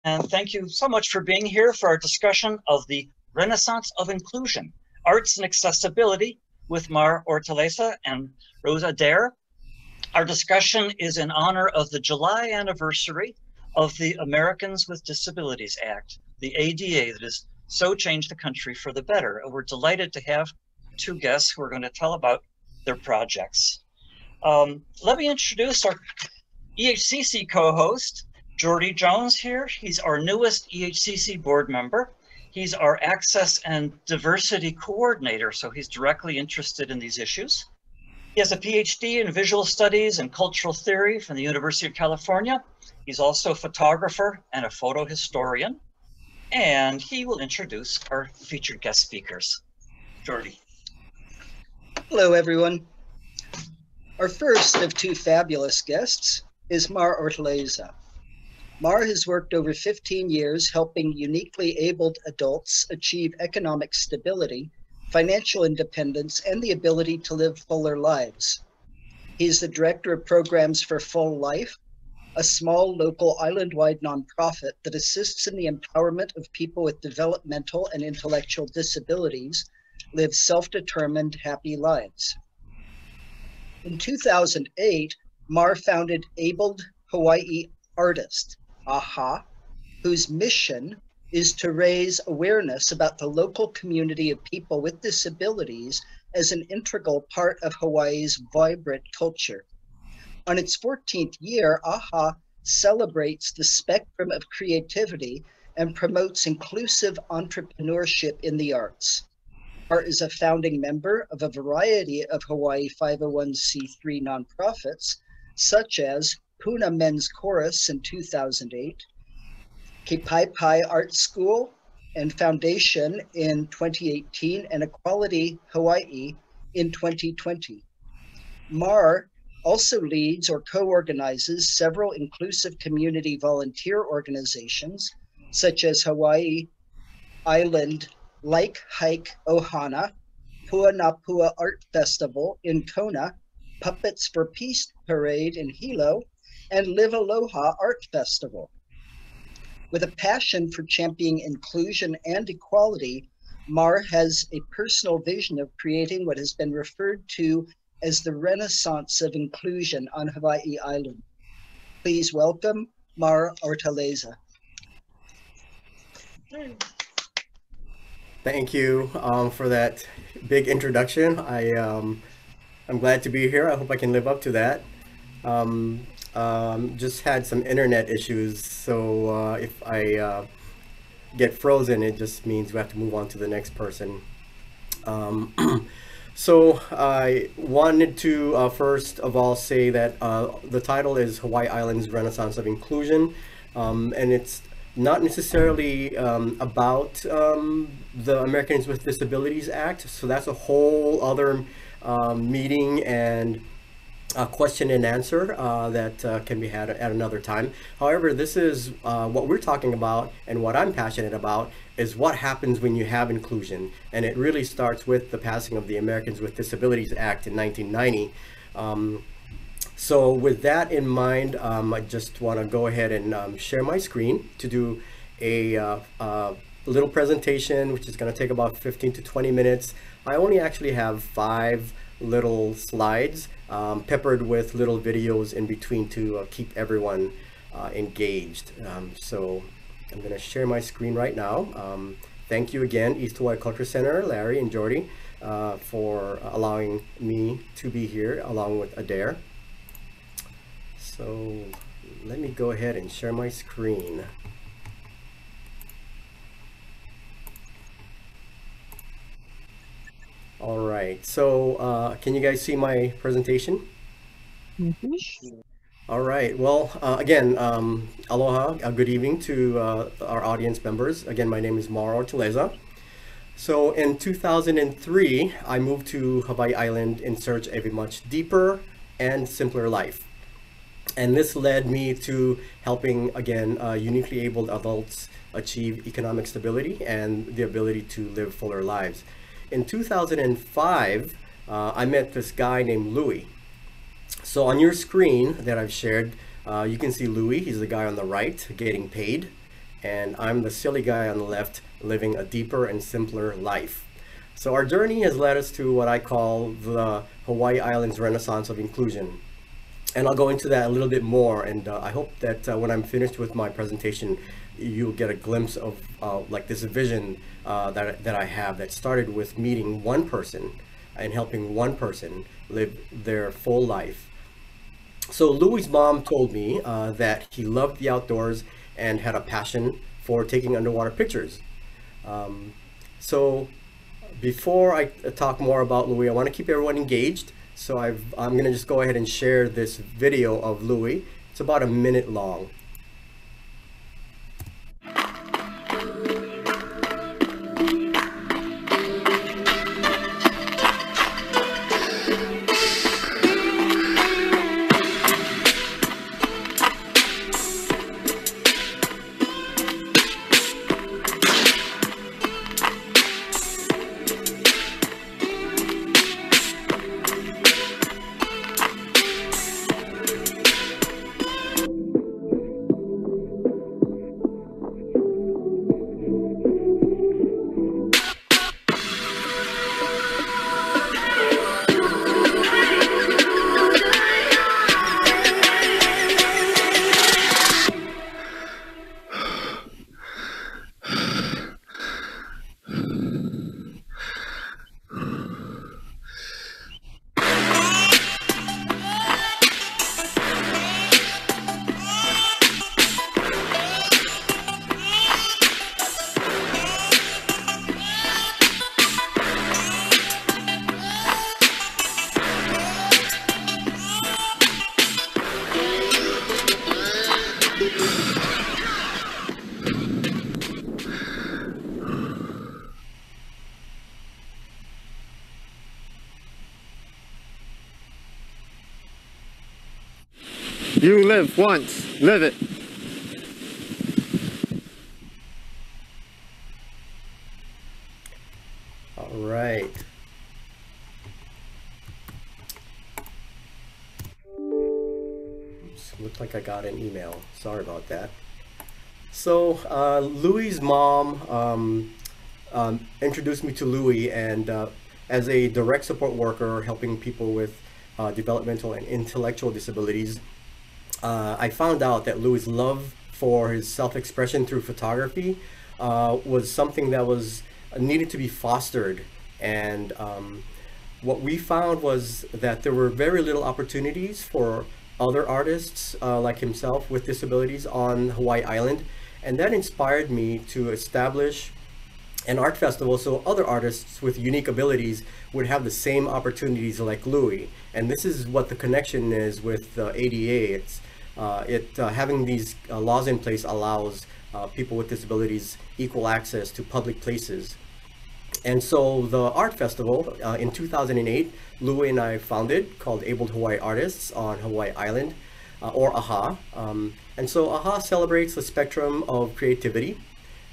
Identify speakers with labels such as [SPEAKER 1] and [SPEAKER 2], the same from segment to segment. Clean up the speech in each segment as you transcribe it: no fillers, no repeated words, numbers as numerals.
[SPEAKER 1] And thank you so much for being here for our discussion of the Renaissance of Inclusion, Arts and Accessibility with Mar Ortaleza and Rose Adare. Our discussion is in honor of the July anniversary of the Americans with Disabilities Act, the ADA, that has so changed the country for the better. And we're delighted to have two guests who are going to tell about their projects. Let me introduce our EHCC co-host, Jordy Jones here. He's our newest EHCC board member. He's our Access and Diversity Coordinator, so he's directly interested in these issues. He has a PhD in Visual Studies and Cultural Theory from the University of California. He's also a photographer and a photo historian, and he will introduce our featured guest speakers. Jordy.
[SPEAKER 2] Hello, everyone. Our first of two fabulous guests is Mar Ortaleza. Mar has worked over 15 years helping uniquely abled adults achieve economic stability, financial independence, and the ability to live fuller lives. He's the director of programs for Full Life, a small local island-wide nonprofit that assists in the empowerment of people with developmental and intellectual disabilities live self-determined, happy lives. In 2008, Mar founded Abled Hawai'i Artists, AHA, whose mission is to raise awareness about the local community of people with disabilities as an integral part of Hawaii's vibrant culture. On its 14th year, AHA celebrates the spectrum of creativity and promotes inclusive entrepreneurship in the arts. Art is a founding member of a variety of Hawaii 501c3 nonprofits, such as Puna Men's Chorus in 2008, Kipaipai Art School and Foundation in 2018, and Equality Hawaii in 2020. Mar also leads or co-organizes several inclusive community volunteer organizations, such as Hawaii Island Like Hike Ohana, Puanapua Art Festival in Kona, Puppets for Peace Parade in Hilo, and Live Aloha Art Festival. With a passion for championing inclusion and equality, Mar has a personal vision of creating what has been referred to as the Renaissance of Inclusion on Hawaii Island. Please welcome Mar Ortaleza.
[SPEAKER 3] Thank you for that big introduction. I'm glad to be here. I hope I can live up to that. Just had some internet issues, so if I get frozen, it just means we have to move on to the next person. So I wanted to first of all say that the title is Hawaii Island's Renaissance of Inclusion, and it's not necessarily about the Americans with Disabilities Act, so that's a whole other meeting and a question and answer that can be had at another time. However, this is what we're talking about, and what I'm passionate about is what happens when you have inclusion. And it really starts with the passing of the Americans with Disabilities Act in 1990. So with that in mind, I just want to go ahead and share my screen to do a little presentation, which is going to take about 15 to 20 minutes. I only actually have 5 little slides peppered with little videos in between to keep everyone engaged. So I'm going to share my screen right now. Thank you again, East Hawaii Culture Center, Larry and Jordy, for allowing me to be here along with Adare. So let me go ahead and share my screen. All right, so can you guys see my presentation?
[SPEAKER 4] Mm-hmm.
[SPEAKER 3] All right, well, again, aloha, good evening to our audience members. Again, my name is Mar Ortaleza. So in 2003, I moved to Hawaii Island in search of a much deeper and simpler life. And this led me to helping, again, uniquely abled adults achieve economic stability and the ability to live fuller lives. In 2005, I met this guy named Louis. So on your screen that I've shared, you can see Louis. He's the guy on the right getting paid. and I'm the silly guy on the left living a deeper and simpler life. So our journey has led us to what I call the Hawaii Islands Renaissance of Inclusion. And I'll go into that a little bit more, and I hope that when I'm finished with my presentation, you'll get a glimpse of like this vision that I have that started with meeting one person and helping one person live their full life. So Louie's mom told me that he loved the outdoors and had a passion for taking underwater pictures. So before I talk more about Louie, I want to keep everyone engaged. So I'm going to just go ahead and share this video of Louie. It's about a minute long.
[SPEAKER 5] You live once, live it.
[SPEAKER 3] All right. Oops, looked like I got an email. Sorry about that. So Louie's mom introduced me to Louie, and as a direct support worker helping people with developmental and intellectual disabilities, I found out that Louie's love for his self-expression through photography was something that was needed to be fostered. And what we found was that there were very little opportunities for other artists like himself with disabilities on Hawaii Island. And that inspired me to establish an art festival so other artists with unique abilities would have the same opportunities like Louie. And this is what the connection is with the ADA. It's having these laws in place allows people with disabilities equal access to public places. And so the art festival in 2008, Louie and I founded, called Abled Hawai'i Artists on Hawaii Island, or AHA. And so AHA celebrates the spectrum of creativity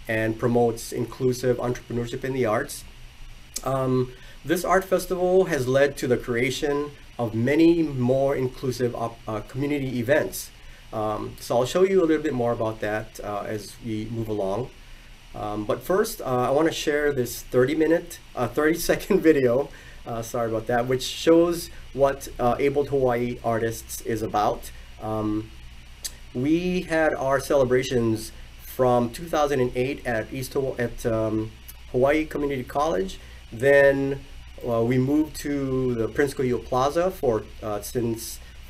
[SPEAKER 3] and promotes inclusive entrepreneurship in the arts. This art festival has led to the creation of many more inclusive community events. So I'll show you a little bit more about that as we move along. But first, I want to share this 30-second video, sorry about that, which shows what Abled Hawai'i Artists is about. We had our celebrations from 2008 at Hawaii Community College. Then we moved to the Prince Ka'iu Plaza for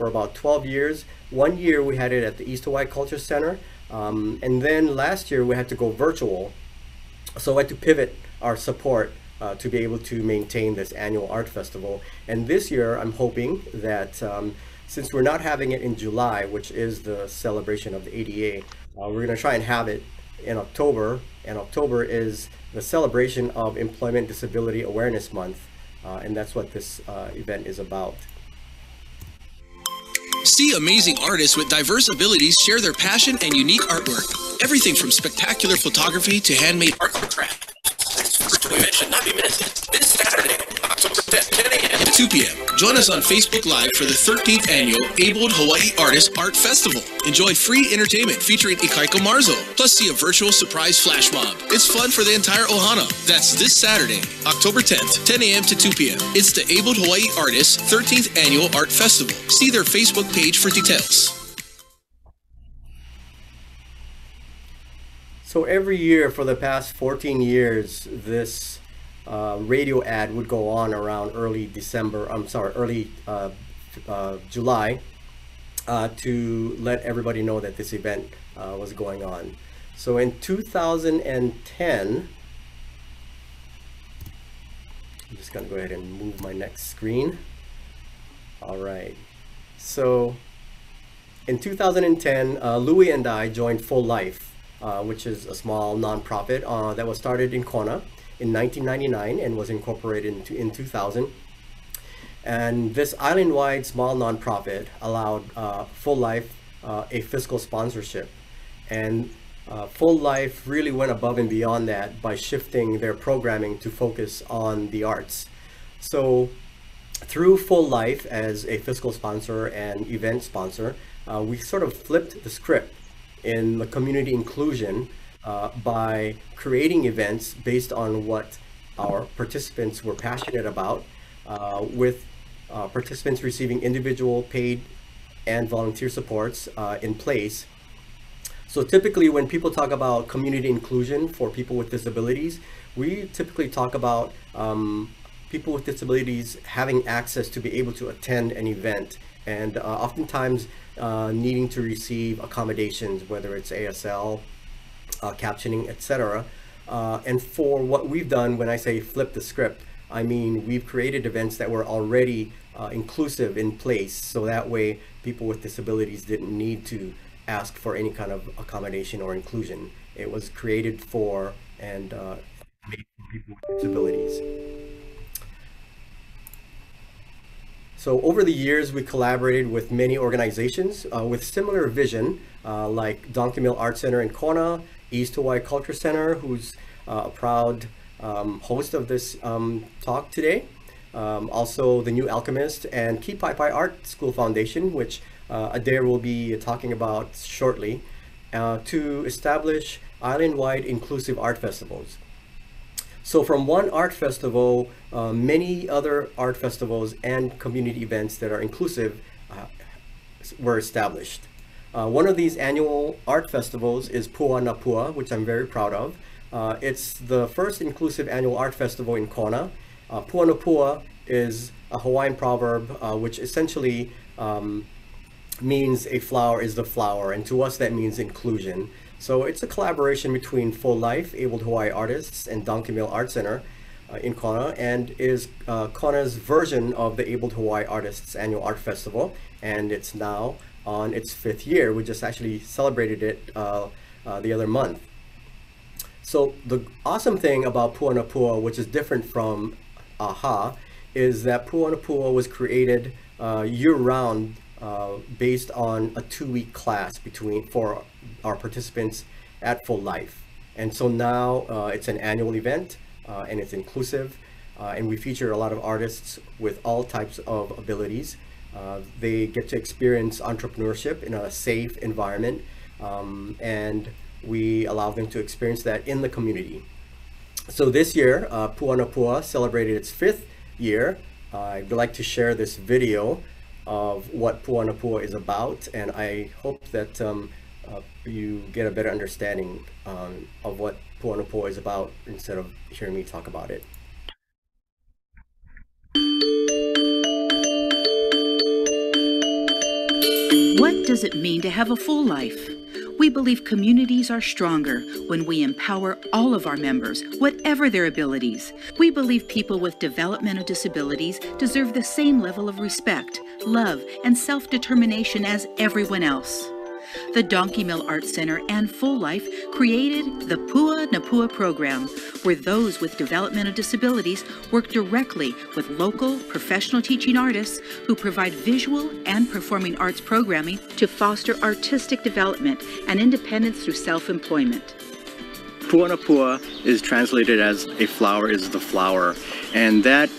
[SPEAKER 3] about 12 years. 1 year we had it at the East Hawaii Culture Center. And then last year we had to go virtual. So we had to pivot our support to be able to maintain this annual art festival. And this year I'm hoping that since we're not having it in July, which is the celebration of the ADA, we're going to try and have it in October. And October is the celebration of Employment Disability Awareness Month. And that's what this event is about.
[SPEAKER 6] See amazing artists with diverse abilities share their passion and unique artwork. Everything from spectacular photography to handmade art craft. We mentioned not be missed this Saturday, October 10th, 10 a.m. 2 p.m. Join us on Facebook Live for the 13th annual Abled Hawai'i Artists Art Festival. Enjoy free entertainment featuring Ikaika Marzo, plus see a virtual surprise flash mob. It's fun for the entire ohana. That's this Saturday, October 10th, 10 a.m. to 2 p.m. It's the Abled Hawai'i Artists 13th annual Art Festival. See their Facebook page for details.
[SPEAKER 3] So every year for the past 14 years, this radio ad would go on around early July to let everybody know that this event was going on. So in 2010, I'm just gonna go ahead and move my next screen. All right, so in 2010, Louis and I joined Full Life, which is a small nonprofit that was started in Kona in 1999 and was incorporated in 2000. And this island-wide small nonprofit allowed Full Life a fiscal sponsorship. And Full Life really went above and beyond that by shifting their programming to focus on the arts. So through Full Life as a fiscal sponsor and event sponsor, we sort of flipped the script in the community inclusion by creating events based on what our participants were passionate about, with participants receiving individual paid and volunteer supports in place. So typically when people talk about community inclusion for people with disabilities, we typically talk about people with disabilities having access to be able to attend an event, and oftentimes needing to receive accommodations, whether it's ASL, captioning, etc. And for what we've done, when I say flip the script, I mean we've created events that were already inclusive in place, so that way people with disabilities didn't need to ask for any kind of accommodation or inclusion. It was created for and made for people with disabilities. So over the years, we collaborated with many organizations with similar vision, like Donkey Mill Art Center in Kona, East Hawaii Culture Center, who's a proud host of this talk today. Also the New Alchemist and Kipaipai Art School Foundation, which Adare will be talking about shortly, to establish island-wide inclusive art festivals. So from one art festival, many other art festivals and community events that are inclusive were established. One of these annual art festivals is Pua na Pua, which I'm very proud of. It's the first inclusive annual art festival in Kona. Pua na Pua is a Hawaiian proverb which essentially means a flower is the flower, and to us that means inclusion. So it's a collaboration between Full Life, Abled Hawai'i Artists, and Donkey Mill Art Center in Kona, and is Kona's version of the Abled Hawai'i Artists Annual Art Festival, and it's now on its 5th year. We just actually celebrated it the other month. So the awesome thing about Pua na Pua, which is different from AHA, is that Pua na Pua was created year-round based on a 2-week class for our participants at Full Life. And so now it's an annual event and it's inclusive, and we feature a lot of artists with all types of abilities. They get to experience entrepreneurship in a safe environment, and we allow them to experience that in the community. So this year, Pua na Pua celebrated its 5th year. I'd like to share this video of what Pua na Pua is about, and I hope that you get a better understanding of what Pua na Pua is about instead of hearing me talk about it.
[SPEAKER 7] What does it mean to have a full life? We believe communities are stronger when we empower all of our members, whatever their abilities. We believe people with developmental disabilities deserve the same level of respect, love, and self-determination as everyone else. The Donkey Mill Art Center and Full Life created the Pua na Pua program, where those with developmental disabilities work directly with local professional teaching artists who provide visual and performing arts programming to foster artistic development and independence through self-employment.
[SPEAKER 3] Puanapua is translated as a flower is the flower, and that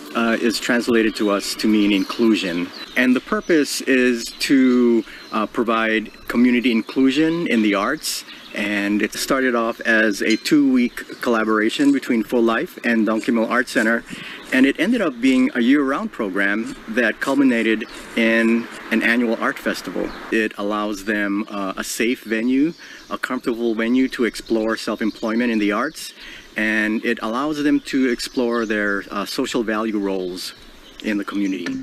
[SPEAKER 3] is translated to us to mean inclusion. And the purpose is to provide community inclusion in the arts. And it started off as a 2-week collaboration between Full Life and Donkey Mill Art Center. And it ended up being a year-round program that culminated in an annual art festival. It allows them a safe venue, a comfortable venue to explore self-employment in the arts. And it allows them to explore their social value roles in the community.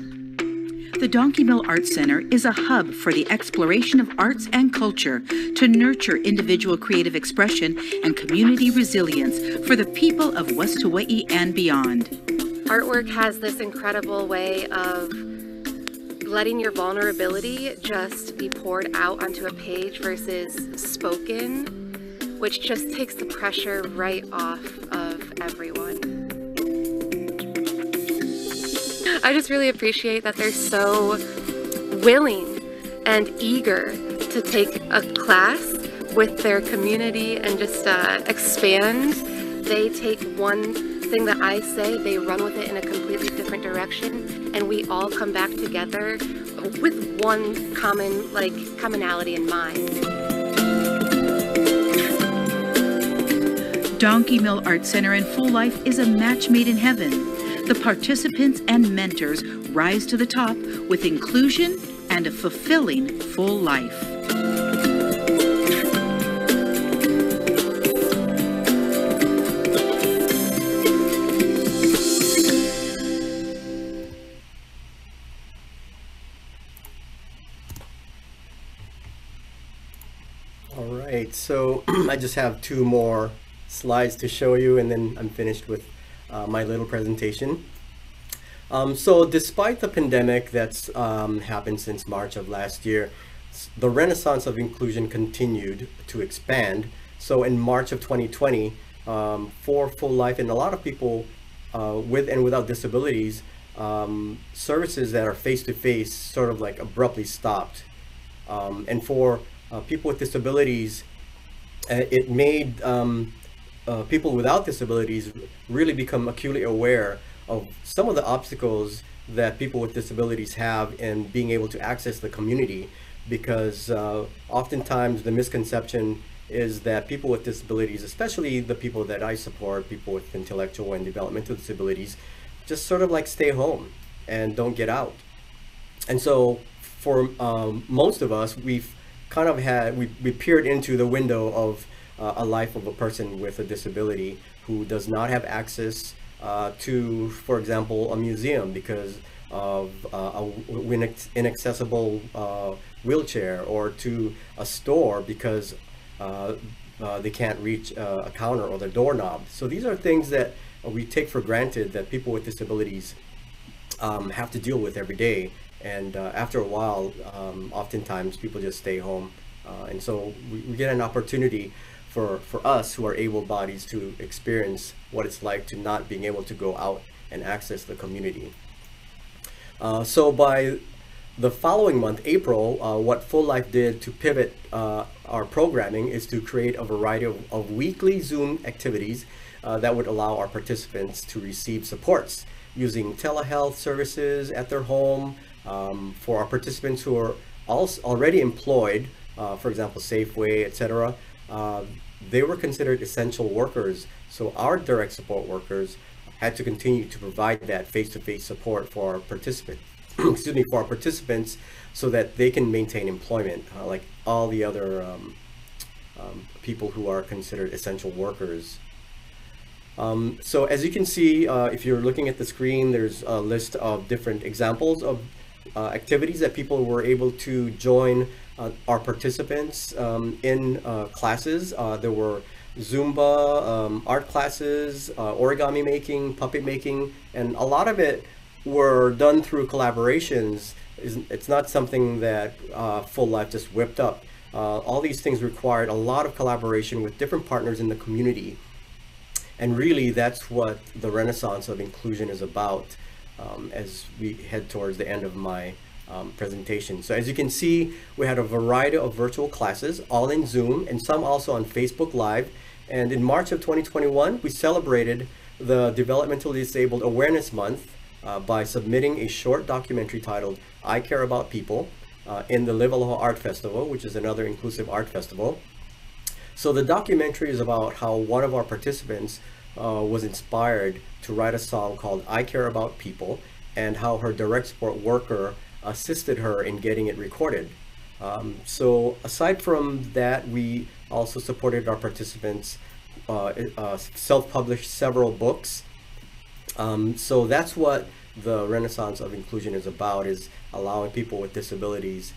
[SPEAKER 7] The Donkey Mill Art Center is a hub for the exploration of arts and culture to nurture individual creative expression and community resilience for the people of West Hawaii and beyond.
[SPEAKER 8] Artwork has this incredible way of letting your vulnerability just be poured out onto a page versus spoken, which just takes the pressure right off of everyone. I just really appreciate that they're so willing and eager to take a class with their community and just expand. They take one thing that I say, they run with it in a completely different direction, and we all come back together with one commonality in mind.
[SPEAKER 7] Donkey Mill Art Center in Full Life is a match made in heaven. The participants and mentors rise to the top with inclusion and a fulfilling full life.
[SPEAKER 3] All right, so I just have 2 more slides to show you, and then I'm finished with my little presentation. So despite the pandemic that's happened since March of last year, the renaissance of inclusion continued to expand. So in March of 2020, for Full Life and a lot of people with and without disabilities, services that are face-to-face sort of like abruptly stopped. And for people with disabilities, it made people without disabilities really become acutely aware of some of the obstacles that people with disabilities have in being able to access the community, because oftentimes the misconception is that people with disabilities, especially the people that I support, people with intellectual and developmental disabilities, just sort of like stay home and don't get out. And so for most of us, we've kind of had, we peered into the window of a life of a person with a disability who does not have access to, for example, a museum because of an inaccessible wheelchair, or to a store because they can't reach a counter or the doorknob. So these are things that we take for granted that people with disabilities have to deal with every day. And after a while, oftentimes people just stay home. And so we get an opportunity for us who are able bodies to experience what it's like to not being able to go out and access the community. So by the following month, April, what Full Life did to pivot our programming is to create a variety of weekly Zoom activities that would allow our participants to receive supports using telehealth services at their home. For our participants who are already employed, for example, Safeway, etc., they were considered essential workers. So our direct support workers had to continue to provide that face-to-face support for our participants, excuse me, for our participants, so that they can maintain employment like all the other people who are considered essential workers. So as you can see, if you're looking at the screen, there's a list of different examples of activities that people were able to join our participants in classes. There were Zumba, art classes, origami making, puppet making, and a lot of it were done through collaborations. It's not something that Full Life just whipped up. All these things required a lot of collaboration with different partners in the community. And really, that's what the renaissance of inclusion is about as we head towards the end of my presentation. So as you can see, we had a variety of virtual classes, all in Zoom, and some also on Facebook Live. And in March of 2021, we celebrated the Developmentally Disabled Awareness Month by submitting a short documentary titled I Care About People in the Live Aloha Art Festival, which is another inclusive art festival. So the documentary is about how one of our participants was inspired to write a song called I Care About People, and how her direct support worker assisted her in getting it recorded. So aside from that, we also supported our participants, self-published several books. So that's what the Renaissance of Inclusion is about, is allowing people with disabilities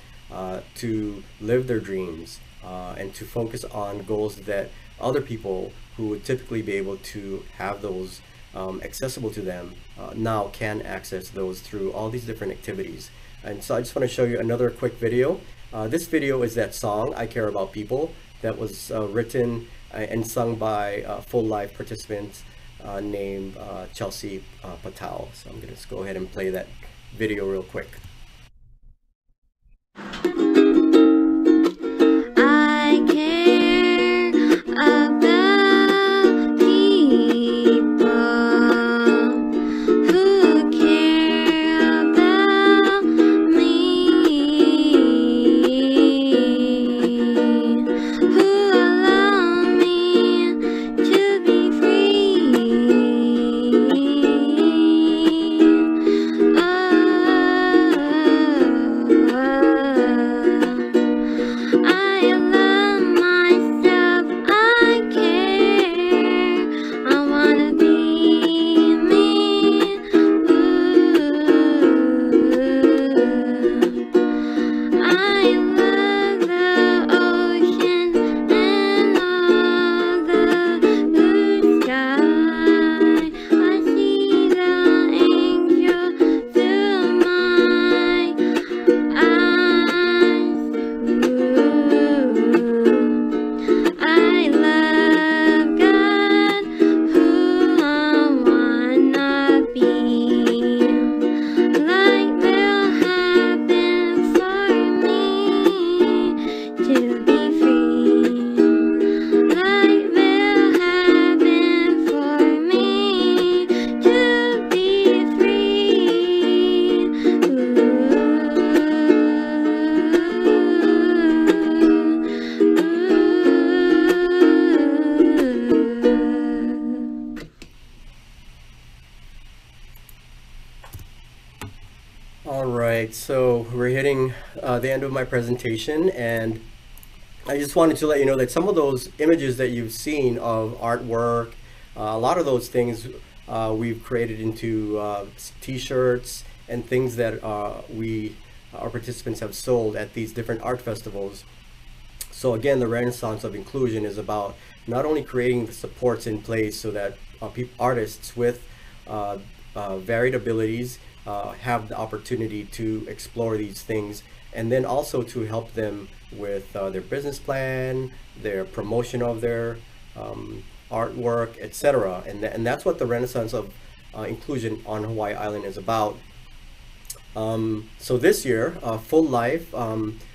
[SPEAKER 3] to live their dreams and to focus on goals that other people who would typically be able to have those accessible to them now can access those through all these different activities. And so I just want to show you another quick video. This video is that song, I Care About People, that was written and sung by Full Life participants named Chelsea Patel. So I'm going to just go ahead and play that video real quick.
[SPEAKER 9] I care about people who care about me, who allow me to be free. I love myself, I care, I wanna be me. I love the ocean and all the blue sky. I see the angel through my eyes. I love God, who I wanna be. Light will happen for me to be free. Light will happen for me to be free.
[SPEAKER 3] All right, so we're hitting the end of my presentation, and I just wanted to let you know that some of those images that you've seen of artwork, a lot of those things we've created into t-shirts and things that our participants have sold at these different art festivals. So again, the Renaissance of Inclusion is about not only creating the supports in place so that artists with varied abilities have the opportunity to explore these things, and then also to help them with their business plan, their promotion of their artwork, etc. And that's what the Renaissance of Inclusion on Hawaii Island is about. So this year, Full Life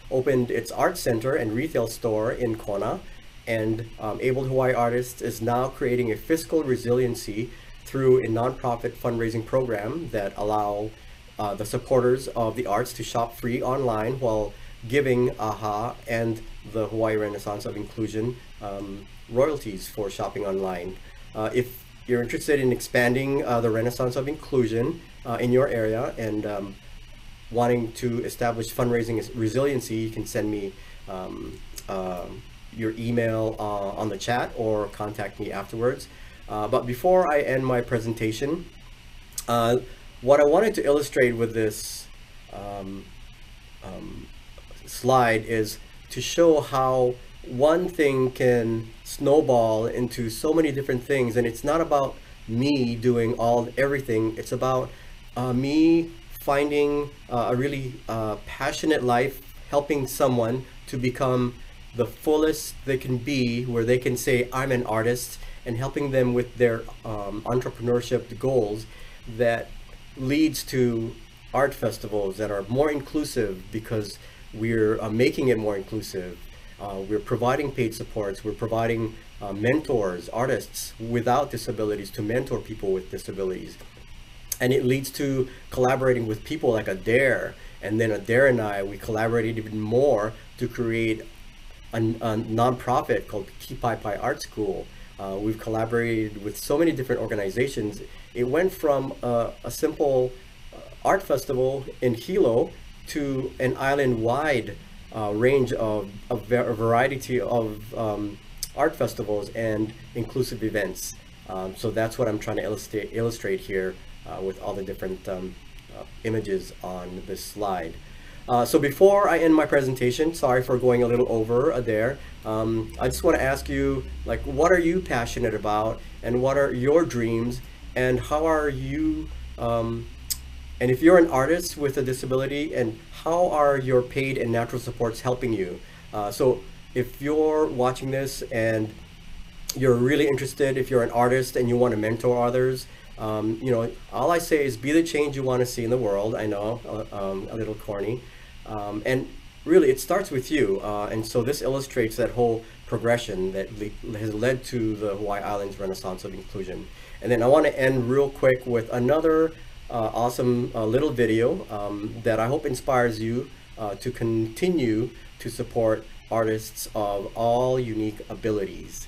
[SPEAKER 3] opened its art center and retail store in Kona, and Abled Hawai'i Artists is now creating a fiscal resiliency through a nonprofit fundraising program that allow the supporters of the arts to shop free online while giving AHA and the Hawaii Renaissance of Inclusion royalties for shopping online. If you're interested in expanding the Renaissance of Inclusion in your area and wanting to establish fundraising resiliency, you can send me your email on the chat or contact me afterwards. But before I end my presentation, what I wanted to illustrate with this slide is to show how one thing can snowball into so many different things, and it's not about me doing everything. It's about me finding a really passionate life, helping someone to become the fullest they can be, where they can say, I'm an artist, and helping them with their entrepreneurship goals that leads to art festivals that are more inclusive because we're making it more inclusive. We're providing paid supports. We're providing mentors, artists without disabilities to mentor people with disabilities. And it leads to collaborating with people like Adare. And then Adare and we collaborated even more to create a nonprofit called Kipaipai Art School. We've collaborated with so many different organizations. It went from a simple art festival in Hilo to an island-wide range of a variety of art festivals and inclusive events. So that's what I'm trying to illustrate here with all the different images on this slide. So before I end my presentation, sorry for going a little over there, I just want to ask you, like, what are you passionate about, and what are your dreams, and how are you, and if you're an artist with a disability, and how are your paid and natural supports helping you? So if you're watching this and you're really interested, if you're an artist and you want to mentor others, you know, all I say is be the change you want to see in the world. I know, a little corny. And really, it starts with you. And so this illustrates that whole progression that has led to the Hawaii Islands Renaissance of Inclusion. And then I want to end real quick with another awesome little video that I hope inspires you to continue to support artists of all unique abilities.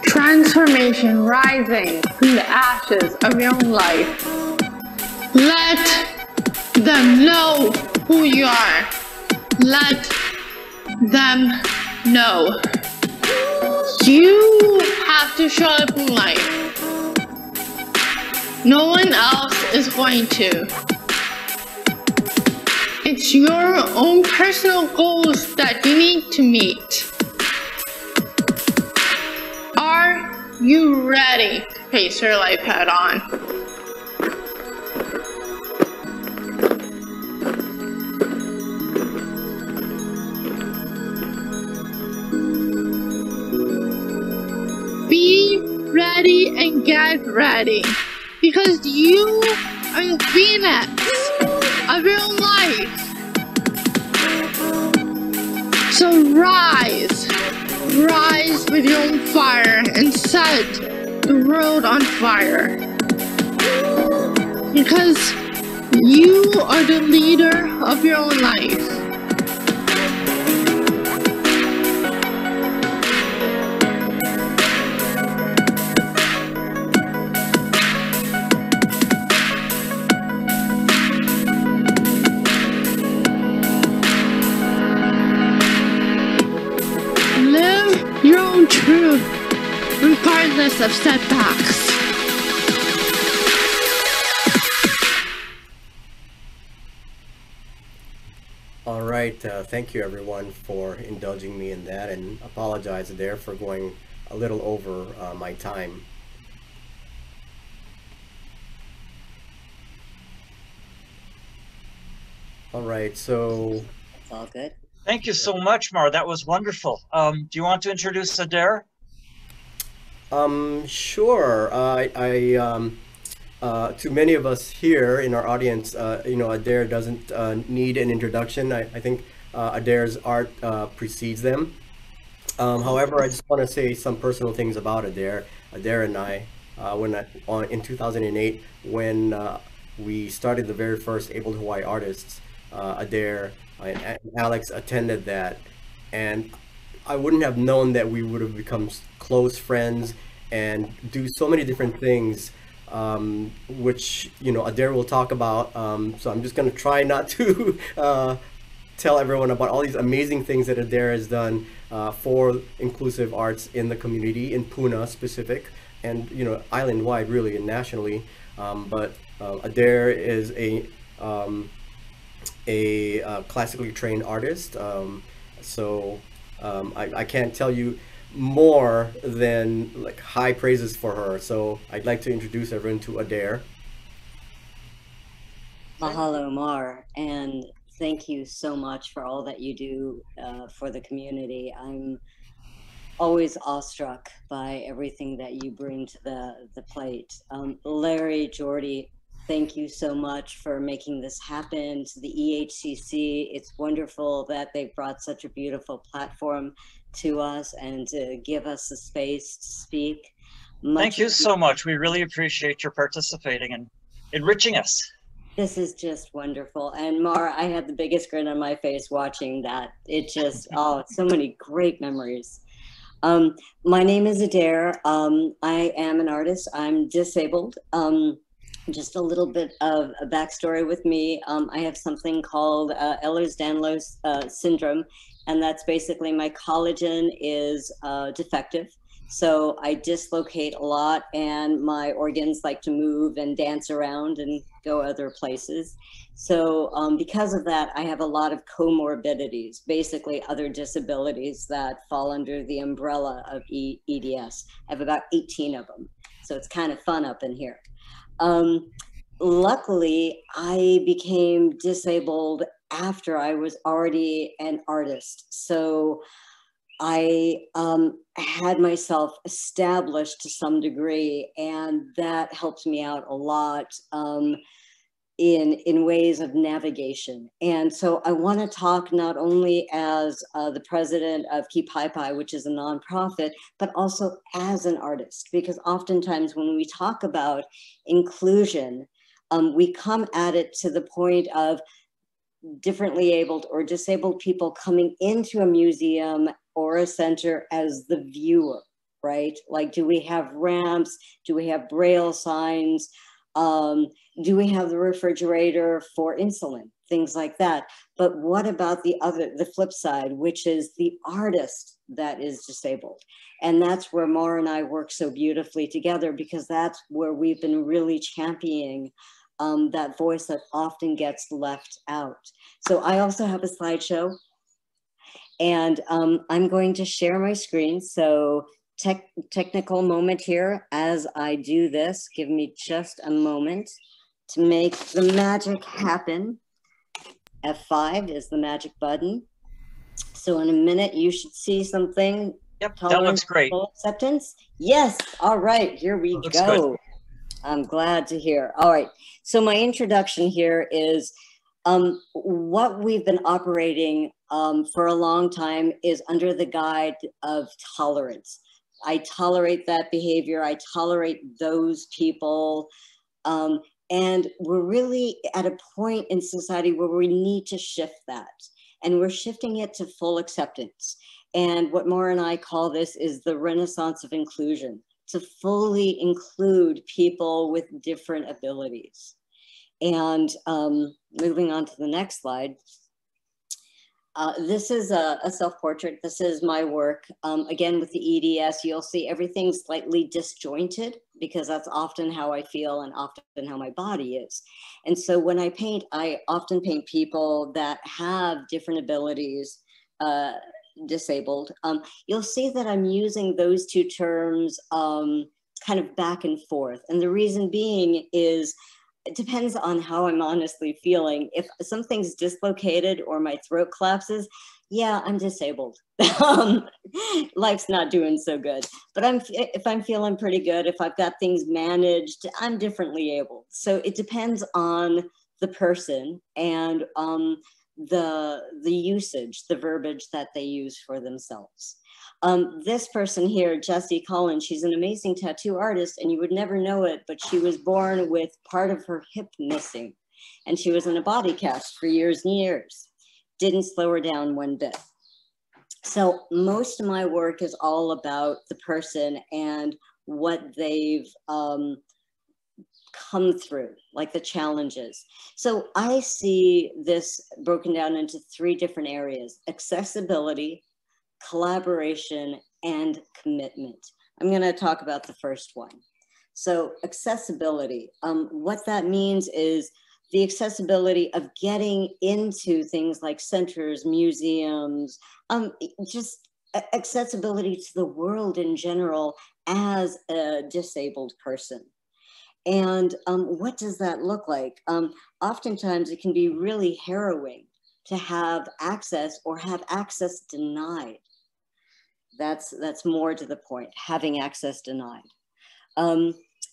[SPEAKER 10] Transformation rising from the ashes of your own life. Let them know who you are. Let them know. You have to show up in life. No one else is going to. It's your own personal goals that you need to meet. Are you ready to face your life head on? Be ready and get ready, because you are the phoenix of your own life. So rise. Rise with your own fire and set the world on fire. Because you are the leader of your own life. Your own truth, regardless of setbacks.
[SPEAKER 3] All right, thank you everyone for indulging me in that, and apologize there for going a little over my time. All right, so
[SPEAKER 11] it's all good.
[SPEAKER 1] Thank you so much, Mar. That was wonderful. Do you want to introduce Adare?
[SPEAKER 3] Sure. To many of us here in our audience, you know, Adare doesn't need an introduction. I think Adare's art precedes them. However, I just want to say some personal things about Adare. Adare and I, in 2008, when we started the very first Abled Hawai'i Artists, Adare and Alex attended that, and I wouldn't have known that we would have become close friends and do so many different things, which, you know, Adare will talk about. So I'm just going to try not to tell everyone about all these amazing things that Adare has done for inclusive arts in the community, in Puna specific, and, you know, island-wide really and nationally. But Adare is a classically trained artist, so I can't tell you more than like high praises for her. So I'd like to introduce everyone to Adare.
[SPEAKER 11] Mahalo, Mar, and thank you so much for all that you do for the community. I'm always awestruck by everything that you bring to the plate. Larry, Jordy, thank you so much for making this happen. To the EHCC, it's wonderful that they brought such a beautiful platform to us and to give us the space to speak.
[SPEAKER 1] Thank you so much. We really appreciate your participating and enriching us.
[SPEAKER 11] This is just wonderful. And Mar, I had the biggest grin on my face watching that. It just, oh, so many great memories. My name is Adare. I am an artist. I'm disabled. Just a little bit of a backstory with me. I have something called Ehlers-Danlos syndrome, and that's basically my collagen is defective. So I dislocate a lot, and my organs like to move and dance around and go other places. So because of that, I have a lot of comorbidities, basically other disabilities that fall under the umbrella of EDS. I have about 18 of them. So it's kind of fun up in here. Luckily, I became disabled after I was already an artist. So I had myself established to some degree, and that helped me out a lot in ways of navigation. And so I want to talk not only as the president of Kipaipai, which is a nonprofit, but also as an artist, because oftentimes when we talk about inclusion, we come at it to the point of differently abled or disabled people coming into a museum or a center as the viewer, right? Like, do we have ramps? Do we have braille signs? Do we have the refrigerator for insulin? Things like that. But what about the flip side, which is the artist that is disabled? And that's where Mar and I work so beautifully together, because that's where we've been really championing that voice that often gets left out. So I also have a slideshow, and I'm going to share my screen. So technical moment here as I do this. Give me just a moment to make the magic happen. F5 is the magic button. So in a minute, you should see something.
[SPEAKER 1] Yep, that looks great.
[SPEAKER 11] Acceptance. Yes. All right, here we go. Good. I'm glad to hear. All right. So my introduction here is what we've been operating for a long time is under the guide of tolerance. I tolerate that behavior. I tolerate those people. And we're really at a point in society where we need to shift that. And we're shifting it to full acceptance. And what Mar and I call this is the renaissance of inclusion, to fully include people with different abilities. And moving on to the next slide. This is a self-portrait. This is my work. Again, with the EDS, you'll see everything slightly disjointed, because that's often how I feel and often how my body is. And so when I paint, I often paint people that have different abilities, disabled. You'll see that I'm using those two terms kind of back and forth. And the reason being is, it depends on how I'm honestly feeling. If something's dislocated or my throat collapses, yeah, I'm disabled. Life's not doing so good. But if I'm feeling pretty good, if I've got things managed, I'm differently able. So it depends on the person and the usage, the verbiage that they use for themselves. This person here, Jessie Collins, she's an amazing tattoo artist, and you would never know it, but she was born with part of her hip missing, and she was in a body cast for years and years. Didn't slow her down one bit. So most of my work is all about the person and what they've come through, like the challenges. So I see this broken down into three different areas: accessibility, collaboration, and commitment. I'm going to talk about the first one. So accessibility, what that means is the accessibility of getting into things like centers, museums, just accessibility to the world in general as a disabled person. And what does that look like? Oftentimes it can be really harrowing to have access or have access denied. That's more to the point, having access denied.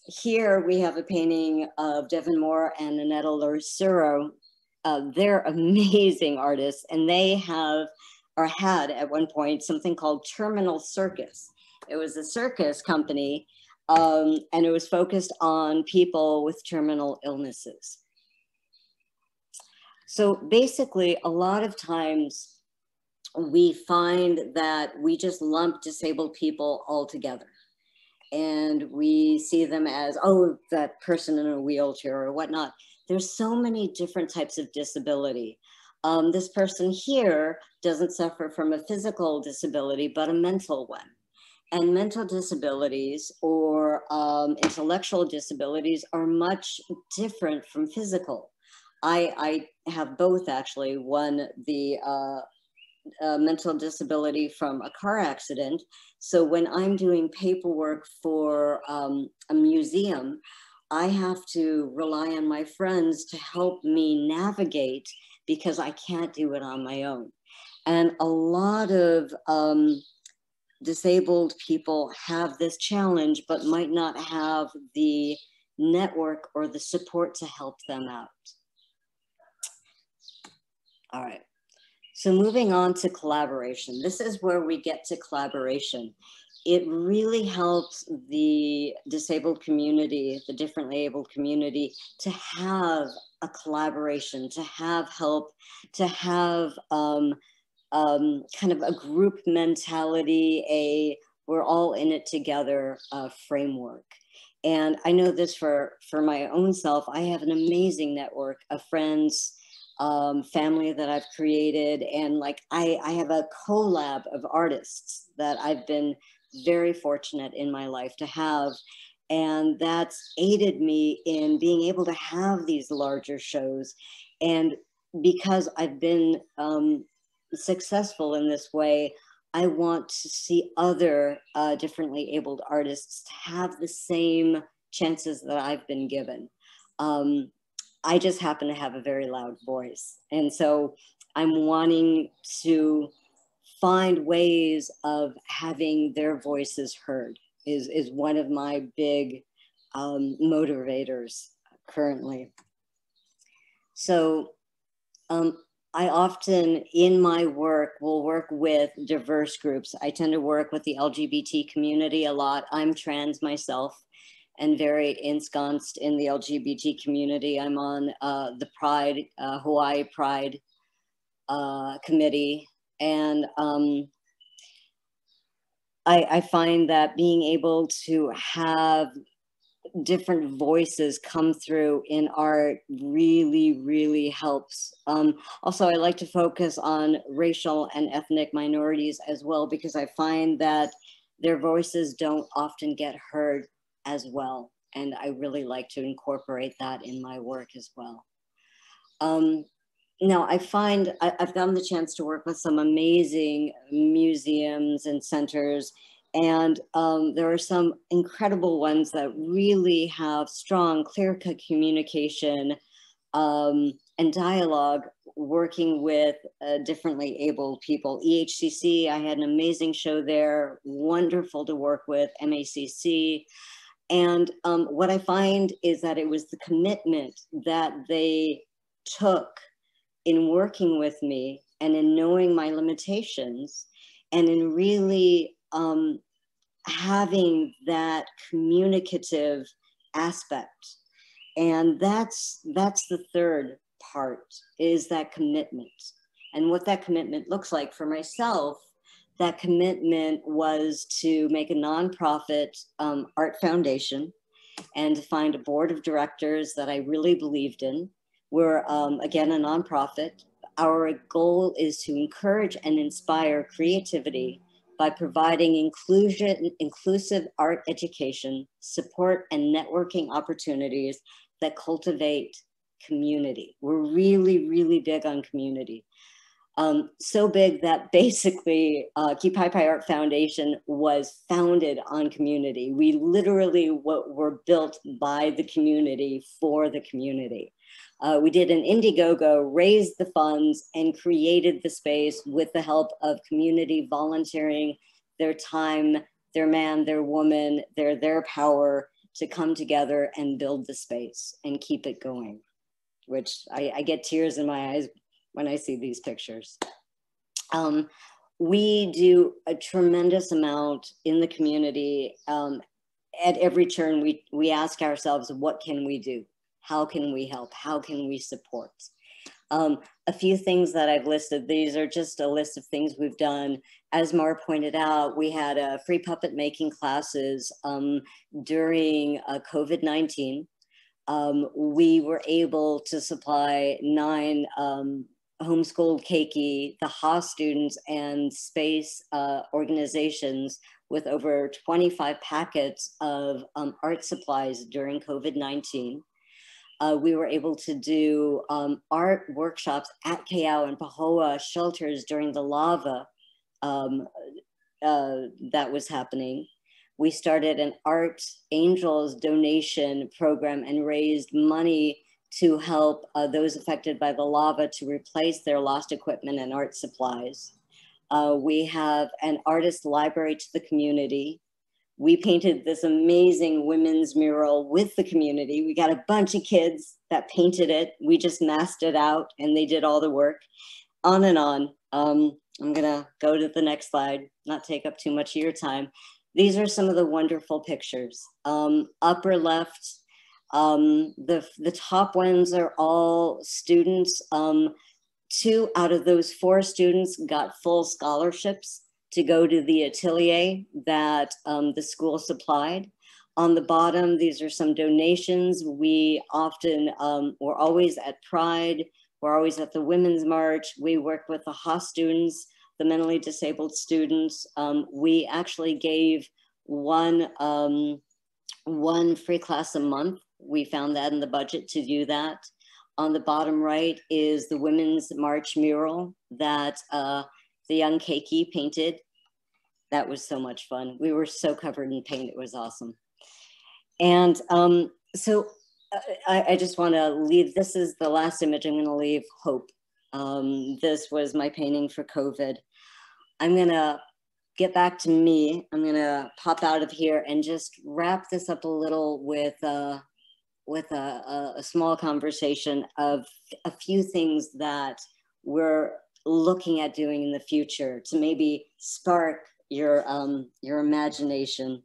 [SPEAKER 11] here we have a painting of Devin Moore and Annetta Larsuro. They're amazing artists, and they have, or had at one point, something called Terminal Circus. It was a circus company, and it was focused on people with terminal illnesses. So basically, a lot of times we find that we just lump disabled people all together. And we see them as, oh, that person in a wheelchair or whatnot. There's so many different types of disability. This person here doesn't suffer from a physical disability, but a mental one. And mental disabilities or intellectual disabilities are much different from physical. I have both, actually. One, the mental disability from a car accident. So when I'm doing paperwork for a museum, I have to rely on my friends to help me navigate because I can't do it on my own. And a lot of disabled people have this challenge, but might not have the network or the support to help them out. All right. So moving on to collaboration. This is where we get to collaboration. It really helps the disabled community, the differently abled community, to have a collaboration, to have help, to have kind of a group mentality, we're all in it together framework. And I know this for my own self. I have an amazing network of friends, family that I've created, and like I have a collab of artists that I've been very fortunate in my life to have, and that's aided me in being able to have these larger shows. And because I've been successful in this way, I want to see other differently abled artists have the same chances that I've been given. I just happen to have a very loud voice. And so I'm wanting to find ways of having their voices heard is one of my big motivators currently. So I often, in my work, will work with diverse groups. I tend to work with the LGBT community a lot. I'm trans myself and very ensconced in the LGBT community. I'm on the Pride, Hawaii Pride committee. And I find that being able to have different voices come through in art really, really helps. Also, I like to focus on racial and ethnic minorities as well, because I find that their voices don't often get heard as well. And I really like to incorporate that in my work as well. Now, I find I've gotten the chance to work with some amazing museums and centers, and there are some incredible ones that really have strong, clear-cut communication and dialogue working with differently abled people. EHCC, I had an amazing show there, wonderful to work with, MACC. And what I find is that it was the commitment that they took in working with me and in knowing my limitations and in really having that communicative aspect. And that's the third part, is that commitment. And what that commitment looks like for myself, that commitment was to make a nonprofit art foundation and to find a board of directors that I really believed in. We're, again, a nonprofit. Our goal is to encourage and inspire creativity by providing inclusive art education, support, and networking opportunities that cultivate community. We're really, really big on community. So big that basically Kipaipai Art Foundation was founded on community. We literally were built by the community for the community. We did an Indiegogo, raised the funds, and created the space with the help of community volunteering their time, their man, their woman, their power to come together and build the space and keep it going, which I get tears in my eyes when I see these pictures. We do a tremendous amount in the community. At every turn, we ask ourselves, what can we do? How can we help? How can we support? A few things that I've listed, these are just a list of things we've done. As Mar pointed out, we had free puppet making classes during COVID-19. We were able to supply 9 homeschooled keiki, the HA students and space organizations with over 25 packets of art supplies during COVID-19. We were able to do art workshops at Keao and Pahoa shelters during the lava that was happening. We started an Art Angels donation program and raised money to help those affected by the lava to replace their lost equipment and art supplies. We have an artist library to the community. We painted this amazing women's mural with the community. We got a bunch of kids that painted it. We just masked it out and they did all the work. On and on. I'm gonna go to the next slide, not take up too much of your time. These are some of the wonderful pictures. Upper left, the top ones are all students. 2 out of those 4 students got full scholarships to go to the atelier that the school supplied. On the bottom, these are some donations. We often, we're always at Pride, we're always at the Women's March. We work with the HA students, the mentally disabled students. We actually gave one free class a month. We found that in the budget to do that. On the bottom right is the Women's March mural that the young keiki painted. That was so much fun. We were so covered in paint, it was awesome. And so I just wanna leave, this is the last image I'm gonna leave, hope. This was my painting for COVID. I'm gonna get back to me. I'm gonna pop out of here and just wrap this up a little with a small conversation of a few things that we're looking at doing in the future to maybe spark your imagination.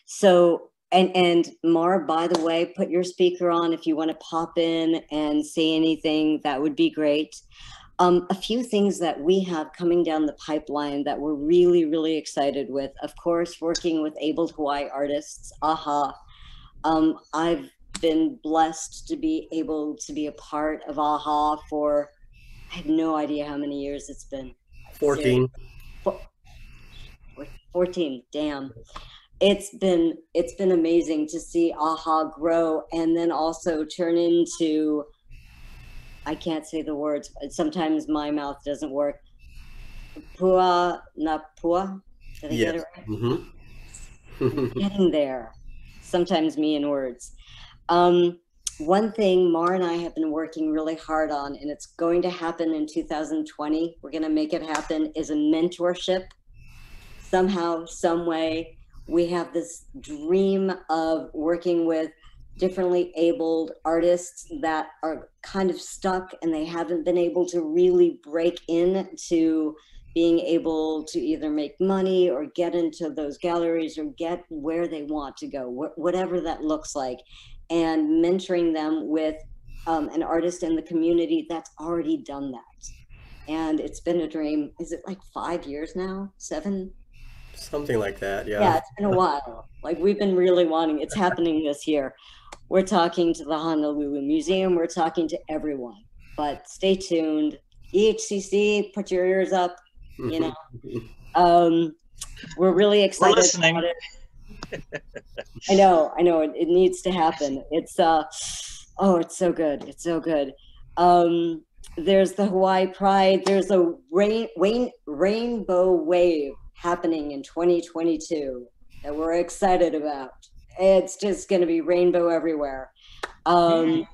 [SPEAKER 11] So, and Mar, by the way, put your speaker on if you want to pop in and say anything, that would be great. A few things that we have coming down the pipeline that we're really, really excited with. Of course, working with Abled Hawai'i Artists, AHA. I've been blessed to be able to be a part of AHA for, I have no idea how many years it's been.
[SPEAKER 3] 14.
[SPEAKER 11] 14, damn. It's been amazing to see AHA grow and then also turn into, I can't say the words, sometimes my mouth doesn't work. Pua na pua, did I get it right?
[SPEAKER 3] Mm-hmm.
[SPEAKER 11] Getting there, sometimes me in words. One thing Mar and I have been working really hard on, and it's going to happen in 2020, we're gonna make it happen, is a mentorship. Somehow, some way, we have this dream of working with differently abled artists that are kind of stuck and they haven't been able to really break into being able to either make money or get into those galleries or get where they want to go, whatever that looks like, and mentoring them with an artist in the community that's already done that. And it's been a dream. Is it like 5 years now? 7?
[SPEAKER 3] Something like that, yeah.
[SPEAKER 11] Yeah, it's been a while. Like we've been really wanting, it's happening this year. We're talking to the Honolulu Museum, we're talking to everyone, but stay tuned. EHCC, put your ears up, you know. We're really excited.
[SPEAKER 1] We're listening.
[SPEAKER 11] About it. I know, it needs to happen. It's, oh, it's so good, it's so good. There's the Hawaii Pride, there's a rainbow wave happening in 2022 that we're excited about. It's just going to be rainbow everywhere. So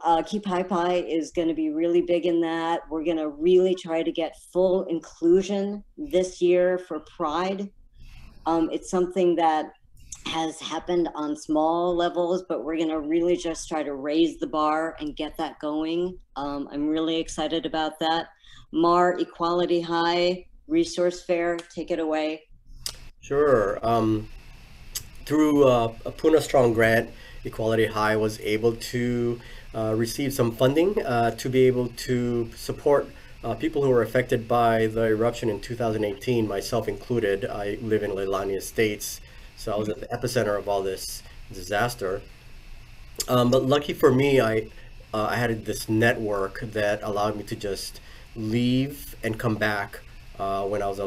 [SPEAKER 11] Kipaipai is going to be really big in that. We're going to really try to get full inclusion this year for Pride. It's something that has happened on small levels, but we're going to really just try to raise the bar and get that going. I'm really excited about that. Mar Equality High Resource Fair, take it away.
[SPEAKER 3] Sure. Through a Puna Strong grant, Equality High was able to receive some funding to be able to support people who were affected by the eruption in 2018, myself included. I live in Leilani Estates, so I was at the epicenter of all this disaster. But lucky for me, I had this network that allowed me to just leave and come back when I was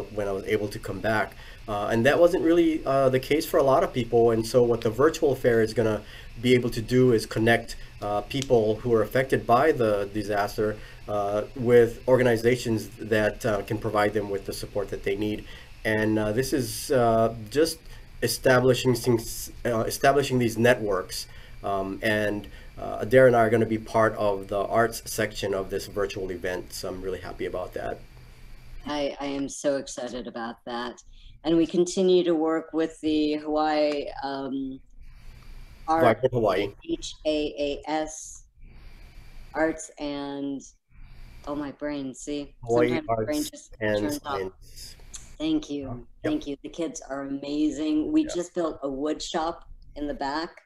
[SPEAKER 3] able to come back. And that wasn't really the case for a lot of people. And so what the virtual fair is going to be able to do is connect people who are affected by the disaster with organizations that can provide them with the support that they need. And this is just establishing these networks. And Adare and I are going to be part of the arts section of this virtual event. So I'm really happy about that.
[SPEAKER 11] I am so excited about that. And we continue to work with the Hawaii
[SPEAKER 3] Vibrant Hawaii.
[SPEAKER 11] HAAS Arts and, oh, my brain, see?
[SPEAKER 3] Hawaii
[SPEAKER 11] Sometimes my brain
[SPEAKER 3] Arts
[SPEAKER 11] just
[SPEAKER 3] and
[SPEAKER 11] turns off.
[SPEAKER 3] Science.
[SPEAKER 11] Thank you. Thank you. The kids are amazing. We just built a wood shop in the back.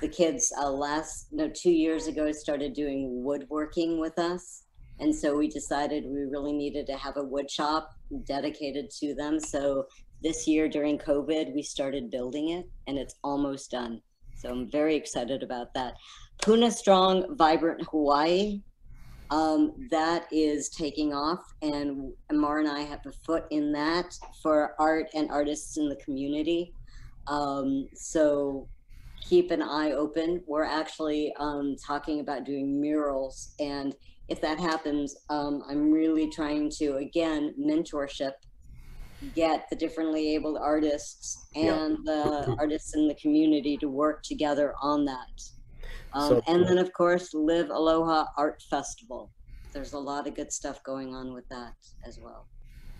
[SPEAKER 11] The kids 2 years ago started doing woodworking with us. And so we decided we really needed to have a wood shop dedicated to them. So this year during COVID, we started building it and it's almost done. So I'm very excited about that. Puna Strong Vibrant Hawaii, that is taking off, and Mar and I have a foot in that for art and artists in the community. So keep an eye open. We're actually talking about doing murals, and if that happens, I'm really trying to, again, mentorship, get the differently abled artists and the artists in the community to work together on that. And then, of course, Live Aloha Art Festival. There's a lot of good stuff going on with that as well.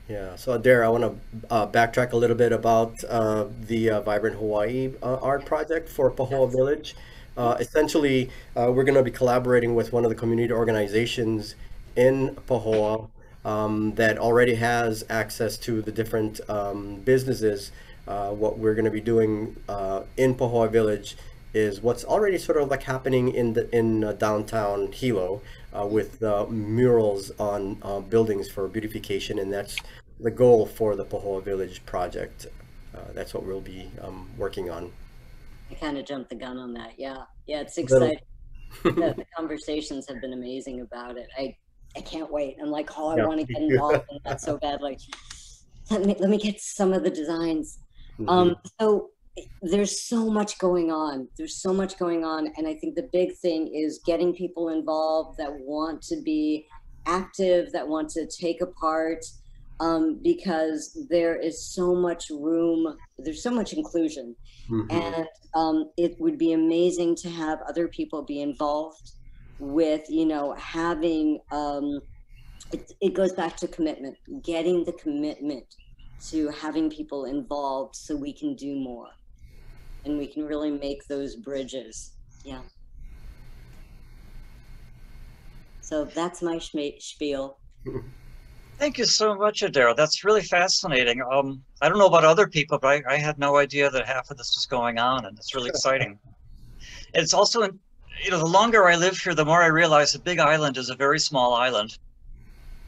[SPEAKER 3] Yeah, so Adare, I want to backtrack a little bit about the Vibrant Hawaii art project for Pahoa Village. Essentially, we're going to be collaborating with one of the community organizations in Pahoa that already has access to the different businesses. What we're going to be doing in Pahoa Village is what's already sort of like happening in downtown Hilo with murals on buildings for beautification, and that's the goal for the Pahoa Village project. That's what we'll be working on.
[SPEAKER 11] I kind of jumped the gun on that. Yeah, it's exciting. The conversations have been amazing about it. I can't wait. I'm like, oh, I want to get involved in that so bad. Like, let me get some of the designs. So there's so much going on. There's so much going on, and I think the big thing is getting people involved that want to be active, that want to take a part, because there is so much room. There's so much inclusion. And it would be amazing to have other people be involved with, having, it goes back to commitment, getting the commitment to having people involved so we can do more and we can really make those bridges. Yeah. So that's my spiel.
[SPEAKER 1] Thank you so much, Adare. That's really fascinating. I don't know about other people, but I had no idea that half of this was going on, and it's really exciting. It's also, the longer I live here, the more I realize that Big Island is a very small island.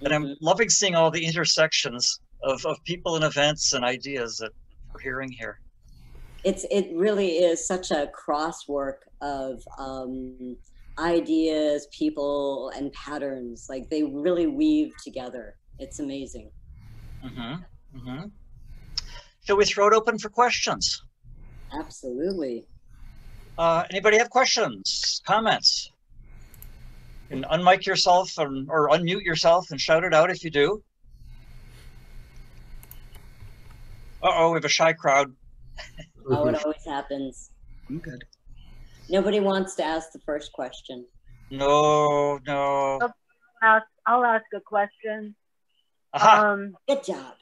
[SPEAKER 1] And I'm loving seeing all the intersections of people and events and ideas that we're hearing here.
[SPEAKER 11] It really is such a crosswork of ideas, people, and patterns. Like, they really weave together. It's amazing.
[SPEAKER 1] Shall we throw it open for questions?
[SPEAKER 11] Absolutely.
[SPEAKER 1] Anybody have questions, comments? You can unmic yourself or unmute yourself and shout it out if you do. Uh-oh, we have a shy crowd.
[SPEAKER 11] Oh, it always happens.
[SPEAKER 2] I'm good.
[SPEAKER 11] Nobody wants to ask the first question.
[SPEAKER 1] No.
[SPEAKER 4] I'll ask a question.
[SPEAKER 1] Aha.
[SPEAKER 11] Good job.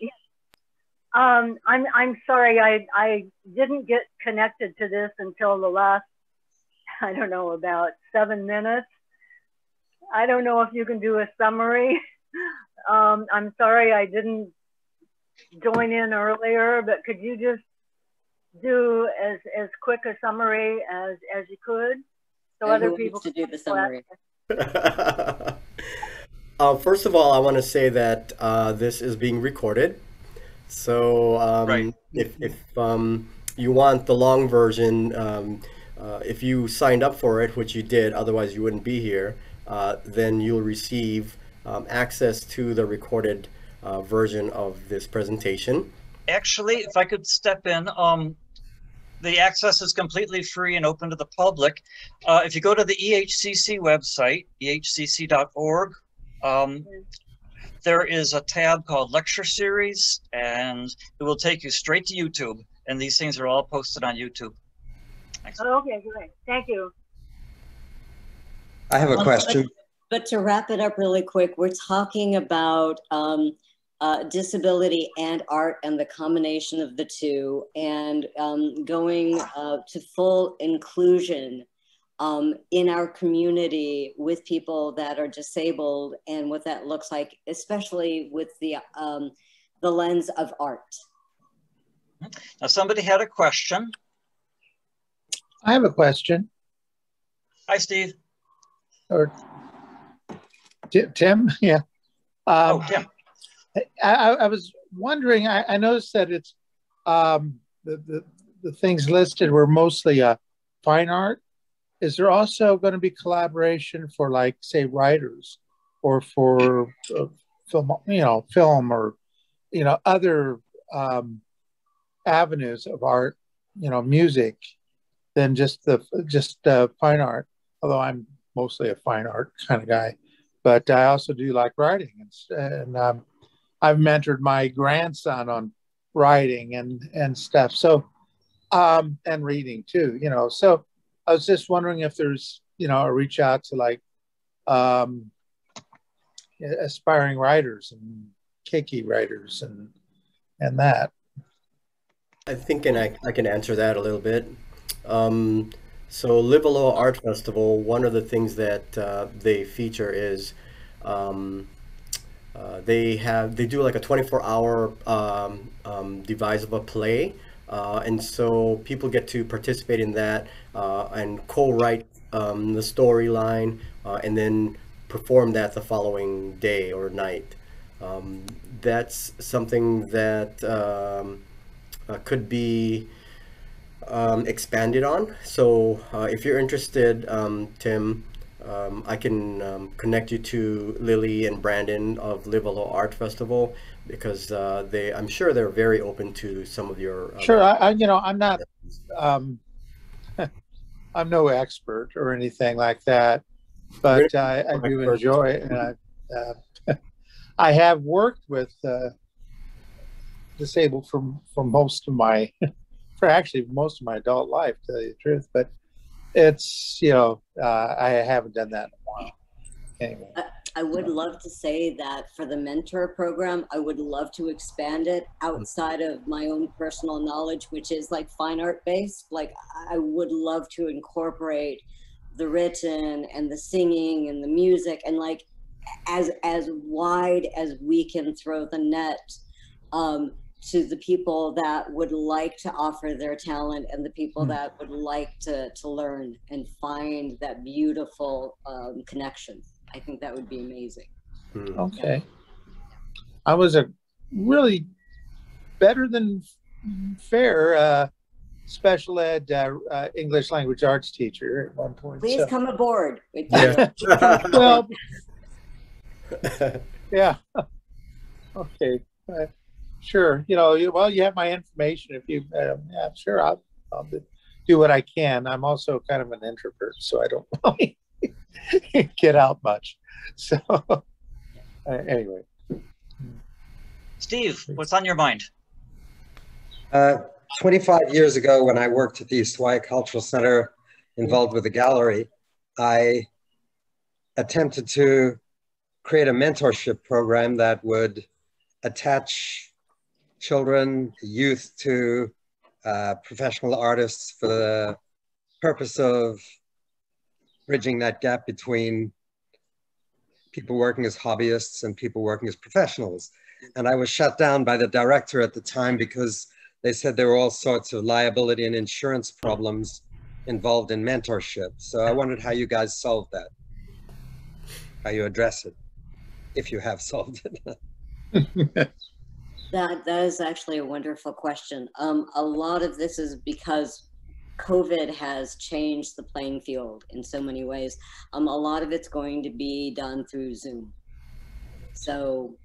[SPEAKER 12] I'm sorry, I didn't get connected to this until the last, I don't know, about 7 minutes. I don't know if you can do a summary. I'm sorry I didn't join in earlier, but could you just do as quick a summary as you could, so other people
[SPEAKER 11] can do the summary?
[SPEAKER 3] First of all, I want to say that this is being recorded. So
[SPEAKER 1] right.
[SPEAKER 3] if you want the long version, if you signed up for it, which you did, otherwise you wouldn't be here, then you'll receive access to the recorded version of this presentation.
[SPEAKER 1] Actually, if I could step in, the access is completely free and open to the public. If you go to the EHCC website, ehcc.org, there is a tab called Lecture Series, and it will take you straight to YouTube. And these things are all posted on YouTube. Thanks.
[SPEAKER 12] Oh, okay, great. Thank you.
[SPEAKER 13] I have a question.
[SPEAKER 11] But to wrap it up really quick, we're talking about disability and art and the combination of the two, and going to full inclusion in our community with people that are disabled, and what that looks like, especially with the lens of art.
[SPEAKER 1] Now, somebody had a question.
[SPEAKER 14] I have a question.
[SPEAKER 1] Hi, Steve.
[SPEAKER 14] Or Tim, yeah.
[SPEAKER 1] Oh, Tim.
[SPEAKER 14] I was wondering, I noticed that it's the things listed were mostly fine art. Is there also going to be collaboration for, like, say, writers, or for film, film, or other avenues of art, music, than just fine art? Although I'm mostly a fine art kind of guy, but I also do like writing, and I've mentored my grandson on writing and stuff. So, and reading too, so I was just wondering if there's, a reach out to, like, aspiring writers and keiki writers and that.
[SPEAKER 3] I think I can answer that a little bit. So Live Aloha Art Festival, one of the things that they feature is they do like a 24-hour device of a play, and so people get to participate in that and co-write the storyline, and then perform that the following day or night. That's something that could be expanded on. So if you're interested, Tim, I can connect you to Lily and Brandon of Live Aloha Art Festival, because I'm sure they're very open to some of your.
[SPEAKER 14] Sure, I'm not. I'm no expert or anything like that, but I do enjoy it, and I have worked with disabled for most of my. For actually most of my adult life, to tell you the truth, but it's, I haven't done that in a while. Anyway.
[SPEAKER 11] I would love to say that for the mentor program, I would love to expand it outside of my own personal knowledge, which is like fine art based. Like, I would love to incorporate the written and the singing and the music, and like as wide as we can throw the net to the people that would like to offer their talent, and the people that would like to learn and find that beautiful connection. I think that would be amazing.
[SPEAKER 14] Okay. I was a really better than fair special ed English language arts teacher at one point.
[SPEAKER 11] Please come aboard.
[SPEAKER 14] Yeah. Well, yeah. Okay. Sure. Well, you have my information. If you, yeah, sure, I'll do what I can. I'm also kind of an introvert, so I don't really get out much. So, anyway.
[SPEAKER 1] Steve, what's on your mind?
[SPEAKER 13] 25 years ago, when I worked at the East Hawaii Cultural Center, involved with the gallery, I attempted to create a mentorship program that would attach children, youth to professional artists for the purpose of bridging that gap between people working as hobbyists and people working as professionals. And I was shut down by the director at the time because they said there were all sorts of liability and insurance problems involved in mentorship. So I wondered how you guys solved that, how you address it, if you have solved it.
[SPEAKER 11] That is actually a wonderful question. A lot of this is because COVID has changed the playing field in so many ways. A lot of it's going to be done through Zoom. So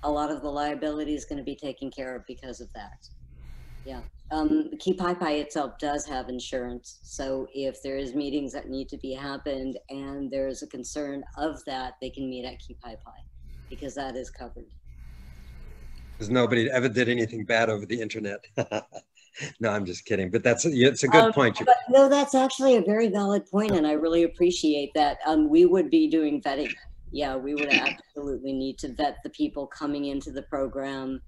[SPEAKER 11] a lot of the liability is going to be taken care of because of that. Yeah. Kipaipai itself does have insurance. So if there is meetings that need to be happened and there's a concern of that, they can meet at Kipaipai because that is covered.
[SPEAKER 13] Because nobody ever did anything bad over the internet. No, I'm just kidding. But it's a good point.
[SPEAKER 11] But no, that's actually a very valid point, and I really appreciate that. We would be doing vetting. Yeah, we would absolutely need to vet the people coming into the program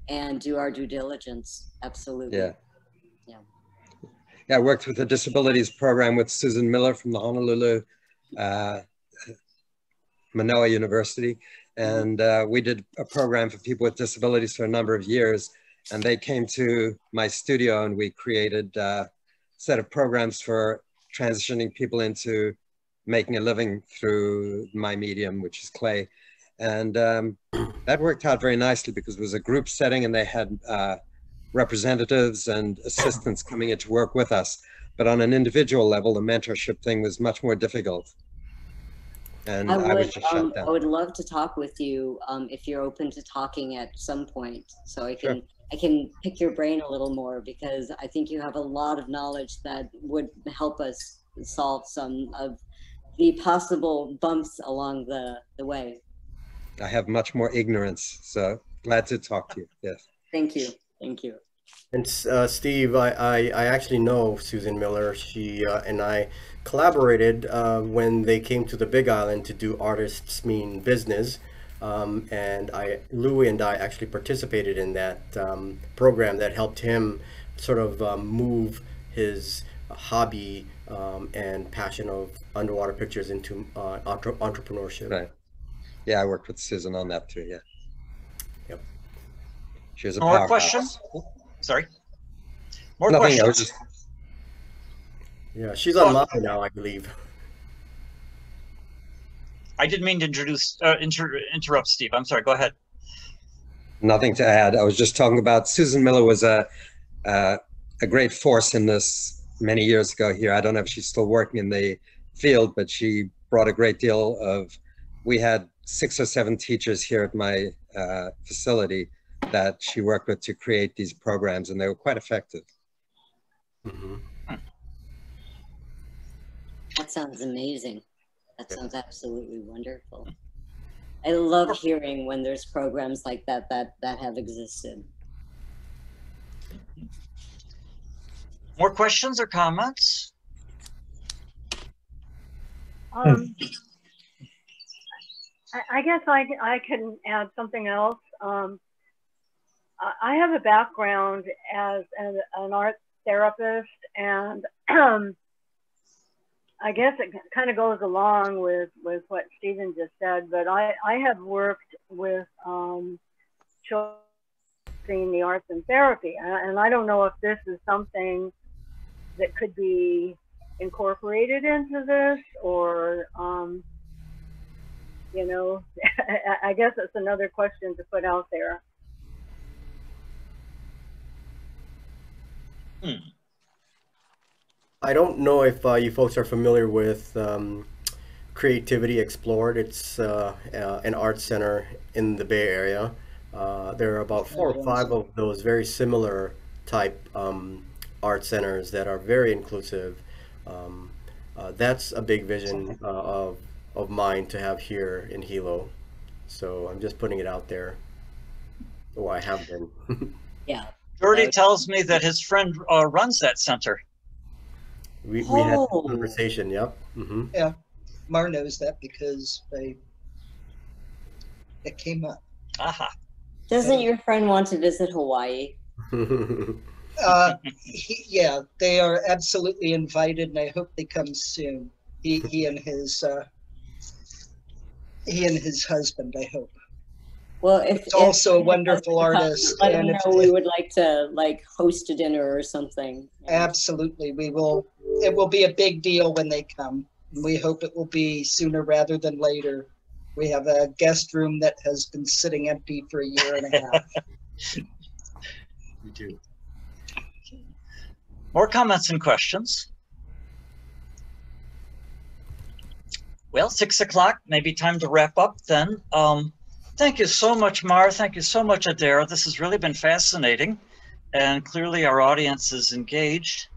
[SPEAKER 11] and do our due diligence. Absolutely.
[SPEAKER 13] Yeah. Yeah. Yeah, I worked with the disabilities program with Susan Miller from the Honolulu Manoa University. And we did a program for people with disabilities for a number of years. And they came to my studio and we created a set of programs for transitioning people into making a living through my medium, which is clay. And that worked out very nicely because it was a group setting and they had representatives and assistants coming in to work with us. But on an individual level, the mentorship thing was much more difficult. And I was just shut down.
[SPEAKER 11] I would love to talk with you if you're open to talking at some point, so I can I can pick your brain a little more, because I think you have a lot of knowledge that would help us solve some of the possible bumps along the way.
[SPEAKER 13] I have much more ignorance, so glad to talk to you. Yes.
[SPEAKER 11] Thank you. Thank you.
[SPEAKER 3] And Steve, I actually know Susan Miller. She and I collaborated when they came to the Big Island to do Artists Mean Business. And Louie and I actually participated in that program that helped him sort of move his hobby and passion of underwater pictures into entrepreneurship.
[SPEAKER 13] Right. Yeah, I worked with Susan on that too. Yeah.
[SPEAKER 3] Yep.
[SPEAKER 13] She was a
[SPEAKER 1] More
[SPEAKER 13] powerhouse.
[SPEAKER 1] questions? Sorry. More
[SPEAKER 13] Nothing,
[SPEAKER 1] questions.
[SPEAKER 3] Yeah, she's online now, I believe.
[SPEAKER 1] I didn't mean to interrupt Steve. I'm sorry. Go ahead.
[SPEAKER 13] Nothing to add. I was just talking about Susan Miller was a great force in this many years ago here. I don't know if she's still working in the field, but she brought a great deal of, we had 6 or 7 teachers here at my facility that she worked with to create these programs, and they were quite effective.
[SPEAKER 3] Mm-hmm.
[SPEAKER 11] That sounds amazing. That sounds absolutely wonderful. I love hearing when there's programs like that that have existed.
[SPEAKER 1] More questions or comments?
[SPEAKER 12] I guess I can add something else. I have a background as an art therapist, and I guess it kind of goes along with what Stephen just said, but I have worked with children in the arts and therapy, and I don't know if this is something that could be incorporated into this, or you know, I guess it's another question to put out there.
[SPEAKER 3] I don't know if you folks are familiar with Creativity Explored. It's an art center in the Bay Area. There are about 4 or 5 of those very similar type art centers that are very inclusive. That's a big vision of mine to have here in Hilo. So I'm just putting it out there. Oh, I have been.
[SPEAKER 11] Yeah.
[SPEAKER 1] Jordy tells me that his friend runs that center.
[SPEAKER 3] We had a conversation, yep. Mm-hmm.
[SPEAKER 2] Yeah, Mar knows that because it came up.
[SPEAKER 1] Aha.
[SPEAKER 11] Doesn't your friend want to visit Hawaii?
[SPEAKER 2] Yeah, they are absolutely invited, and I hope they come soon. He and his husband, I hope.
[SPEAKER 11] Well, if
[SPEAKER 2] it's also a wonderful
[SPEAKER 11] come,
[SPEAKER 2] artist,
[SPEAKER 11] let
[SPEAKER 2] and
[SPEAKER 11] him know we would like to host a dinner or something.
[SPEAKER 2] Absolutely, we will. It will be a big deal when they come. We hope it will be sooner rather than later. We have a guest room that has been sitting empty for a year and a half.
[SPEAKER 1] We do. More comments and questions? Well, 6 o'clock, maybe time to wrap up then. Thank you so much, Mar. Thank you so much, Adare. This has really been fascinating, and clearly our audience is engaged.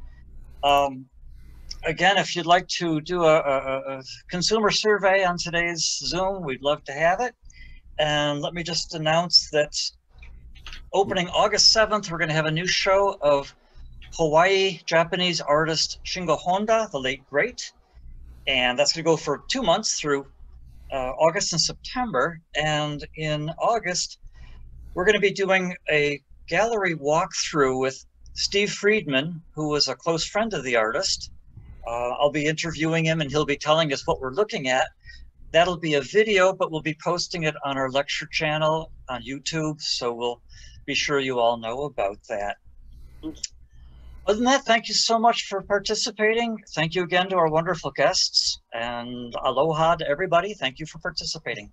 [SPEAKER 1] Again, if you'd like to do a consumer survey on today's Zoom, we'd love to have it. And let me just announce that opening August 7th, we're going to have a new show of Hawaii Japanese artist Shingo Honda, the late great. And that's going to go for 2 months through August and September. And in August, we're going to be doing a gallery walkthrough with Steve Friedman, who was a close friend of the artist. I'll be interviewing him and he'll be telling us what we're looking at. That'll be a video, but we'll be posting it on our lecture channel on YouTube. So we'll be sure you all know about that. Other than that, thank you so much for participating. Thank you again to our wonderful guests, and aloha to everybody. Thank you for participating.